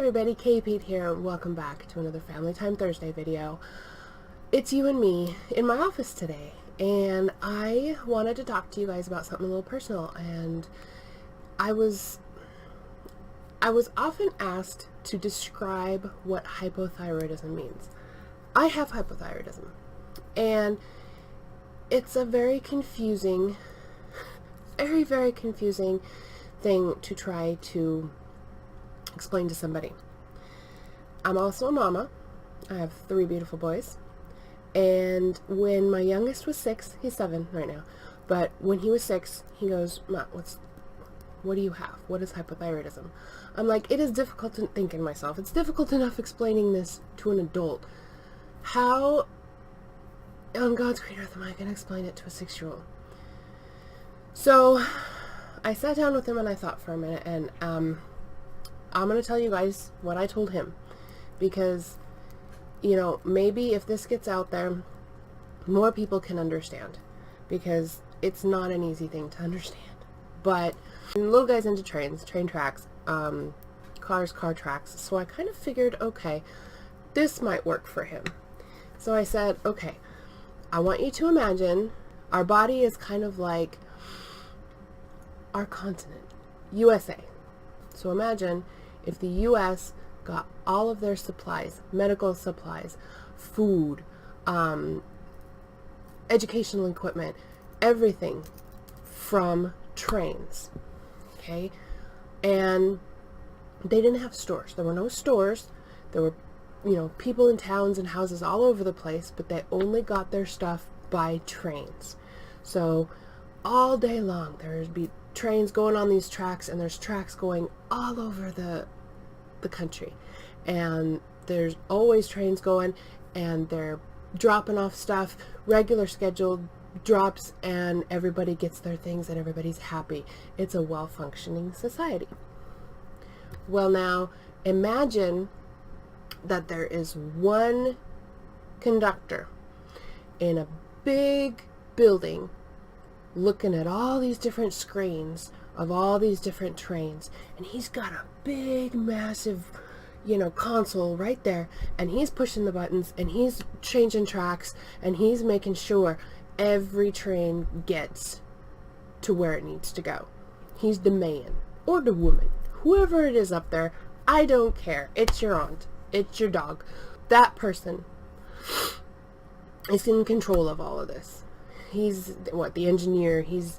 everybody, Pete here, and welcome back to another Family Time Thursday video. It's you and me in my office today, and I wanted to talk to you guys about something a little personal. And I was often asked to describe what hypothyroidism means. I have hypothyroidism, and it's a very confusing, very confusing thing to try to explain to somebody. I'm also a mama. I have 3 beautiful boys, and when my youngest was 6, he's 7 right now, but when he was 6, he goes, "Ma, what do you have? What is hypothyroidism?" I'm like, it is difficult to think in myself. It's difficult enough explaining this to an adult. How on God's green earth am I going to explain it to a 6-year-old? So I sat down with him and I thought for a minute, and I'm going to tell you guys what I told him, because, you know, maybe if this gets out there, more people can understand, because it's not an easy thing to understand. But little guy's into trains, train tracks, cars, car tracks, so I kind of figured, okay, this might work for him. So I said, okay, I want you to imagine our body is kind of like our continent, USA. So imagine if the U.S. got all of their supplies, medical supplies, food, educational equipment, everything from trains, okay? And they didn't have stores. There were no stores. There were, you know, people in towns and houses all over the place, but they only got their stuff by trains. So all day long there would be trains going on these tracks, and there's tracks going all over the country, and there's always trains going, and they're dropping off stuff, regular scheduled drops, and everybody gets their things and everybody's happy. It's a well-functioning society. Well, now imagine that there is one conductor in a big building looking at all these different screens of all these different trains, and he's got a big massive, you know, console right there, and he's pushing the buttons, and he's changing tracks, and he's making sure every train gets to where it needs to go. He's the man or the woman, whoever it is up there. I don't care. It's your aunt, it's your dog. That person is in control of all of this. He's what, the engineer, he's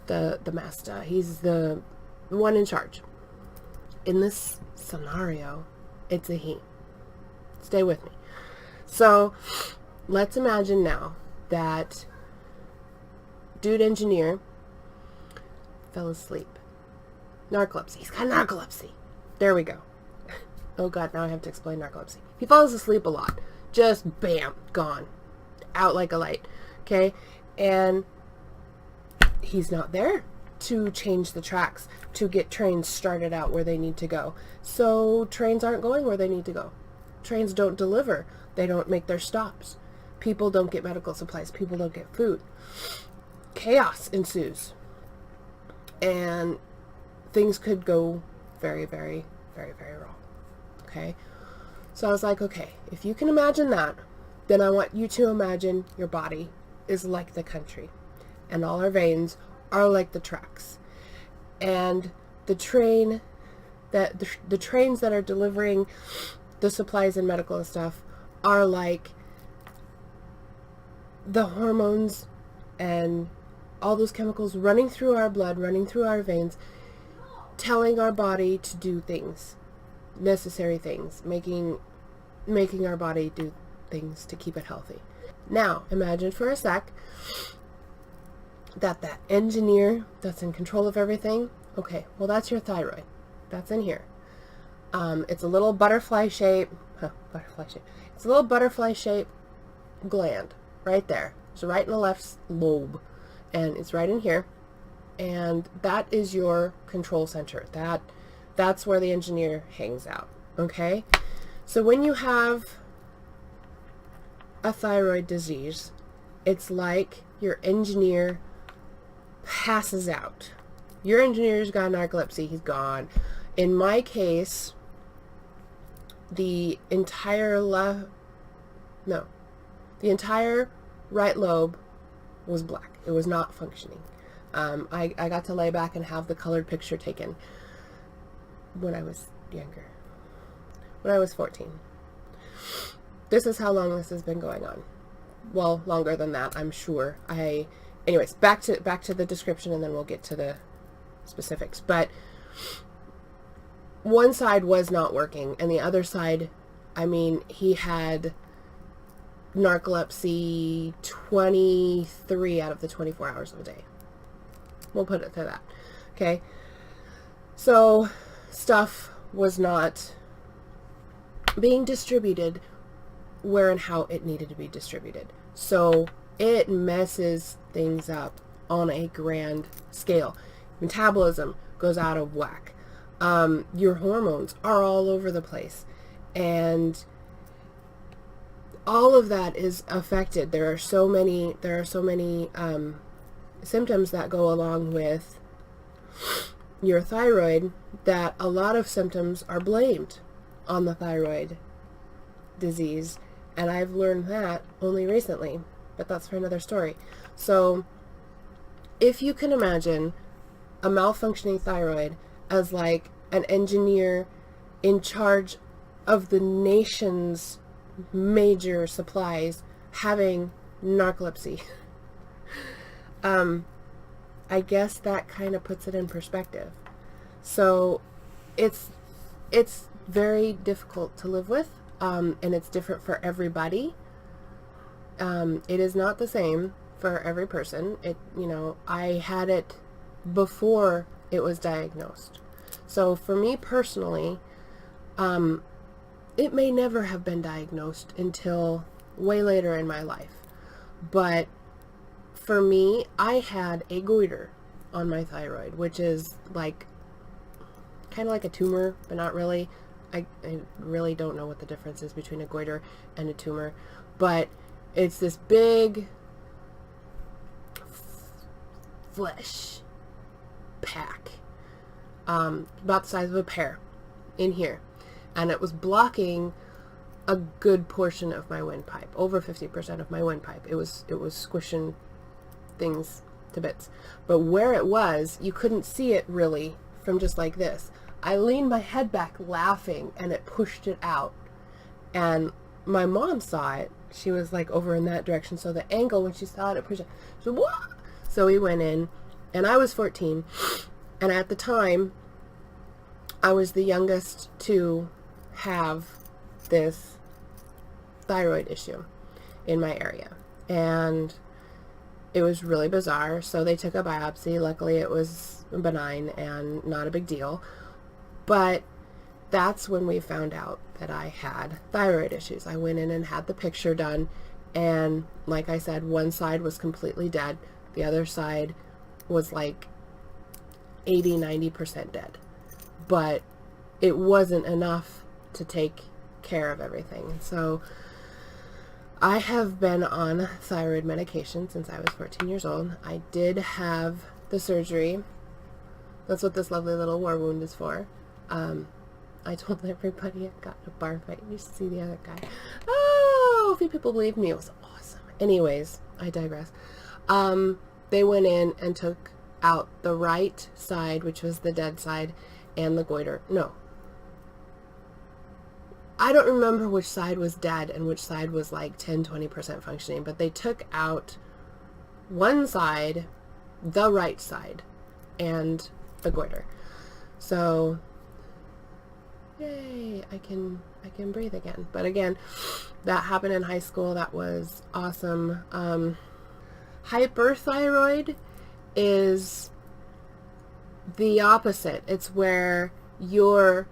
the master, he's the one in charge. In this scenario, it's a he. Stay with me. So let's imagine now that dude engineer fell asleep. Narcolepsy. He's got narcolepsy. There we go. Oh God, now I have to explain narcolepsy. He falls asleep a lot. Just bam, gone. Out like a light. Okay? And he's not there to change the tracks, to get trains started out where they need to go. So trains aren't going where they need to go. Trains don't deliver. They don't make their stops. People don't get medical supplies. People don't get food. Chaos ensues. And things could go very wrong. Okay? So I was like, okay, if you can imagine that, then I want you to imagine your body is like the country, and all our veins are like the tracks, and the trains that are delivering the supplies and medical stuff are like the hormones and all those chemicals running through our blood, running through our veins, telling our body to do things, necessary things, making our body do things to keep it healthy. Now, imagine for a sec that engineer that's in control of everything, okay, well, that's your thyroid. That's in here. It's a little butterfly shape. It's a little butterfly shape gland right there. It's right in the left lobe, and it's right in here. And that is your control center. That's where the engineer hangs out. Okay? So when you have a thyroid disease, it's like your engineer passes out. Your engineer's got narcolepsy, he's gone. In my case, the entire the entire right lobe was black. It was not functioning. I got to lay back and have the colored picture taken when I was younger, when I was 14. This is how long this has been going on. Well, longer than that, I'm sure. Anyways, back to the description, and then we'll get to the specifics. But one side was not working, and the other side, I mean, he had narcolepsy 23 out of the 24 hours of the day. We'll put it to that. Okay? So, stuff was not being distributed where and how it needed to be distributed. So, it messes things up on a grand scale. Metabolism goes out of whack. Your hormones are all over the place. And all of that is affected. There are so many symptoms that go along with your thyroid that a lot of symptoms are blamed on the thyroid disease. And I've learned that only recently, but that's for another story. So if you can imagine a malfunctioning thyroid as like an engineer in charge of the nation's major supplies having narcolepsy, I guess that kind of puts it in perspective. So it's very difficult to live with, and it's different for everybody. It is not the same for every person. I had it before it was diagnosed. So for me personally, it may never have been diagnosed until way later in my life. But for me, I had a goiter on my thyroid, which is like kind of like a tumor, but not really. I really don't know what the difference is between a goiter and a tumor, but it's this big flesh pack, about the size of a pear in here, and it was blocking a good portion of my windpipe, over 50% of my windpipe. It was squishing things to bits. But where it was, you couldn't see it really from just like this. I leaned my head back laughing, and it pushed it out. And my mom saw it. She was like over in that direction. So the angle, when she saw it, it pushed it. So what? So we went in, and I was 14. And at the time, I was the youngest to have this thyroid issue in my area. And it was really bizarre. So they took a biopsy. Luckily, it was benign and not a big deal. But that's when we found out that I had thyroid issues. I went in and had the picture done, and like I said, one side was completely dead. The other side was like 80-90% dead. But it wasn't enough to take care of everything. So I have been on thyroid medication since I was 14 years old. I did have the surgery. That's what this lovely little war wound is for. I told everybody I got in a bar fight. You should see the other guy. Oh, a few people believed me. It was awesome. Anyways, I digress. They went in and took out the right side, which was the dead side, and the goiter. No. I don't remember which side was dead and which side was like 10-20% functioning, but they took out one side, the right side, and the goiter. So yay, I can breathe again. But again, that happened in high school. That was awesome. Hyperthyroid is the opposite. It's where your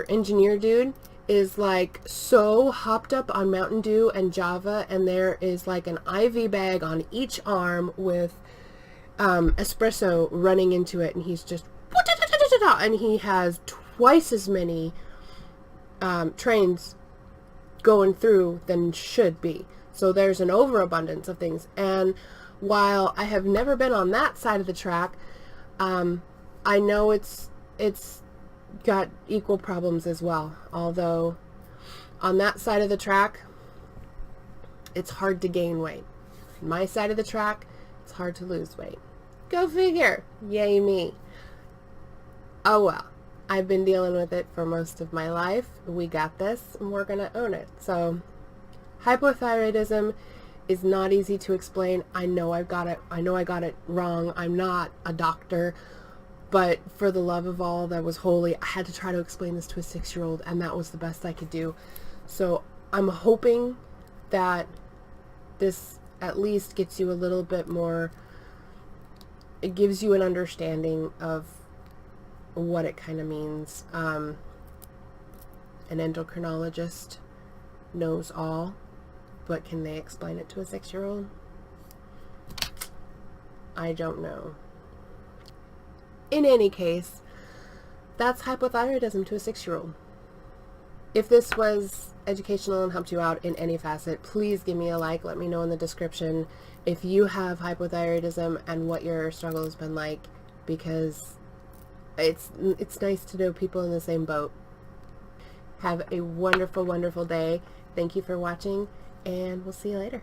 engineer dude is like so hopped up on Mountain Dew and Java, and there is like an IV bag on each arm with espresso running into it, and he's just, and he has twice as many trains going through than should be. So there's an overabundance of things. And while I have never been on that side of the track, I know it's got equal problems as well. Although on that side of the track, it's hard to gain weight. On my side of the track, it's hard to lose weight. Go figure. Yay me. Oh well. I've been dealing with it for most of my life. We got this, and we're going to own it. So, hypothyroidism is not easy to explain. I know I got it wrong. I'm not a doctor. But for the love of all that was holy, I had to try to explain this to a 6-year-old, and that was the best I could do. So I'm hoping that this at least gets you a little bit more, it gives you an understanding of what it kind of means. An endocrinologist knows all, but can they explain it to a 6-year-old? I don't know. In any case, that's hypothyroidism to a 6-year-old. If this was educational and helped you out in any facet, please give me a like. Let me know in the description if you have hypothyroidism and what your struggle has been like, because it's nice to know people in the same boat. Have a wonderful, wonderful day. Thank you for watching, and we'll see you later.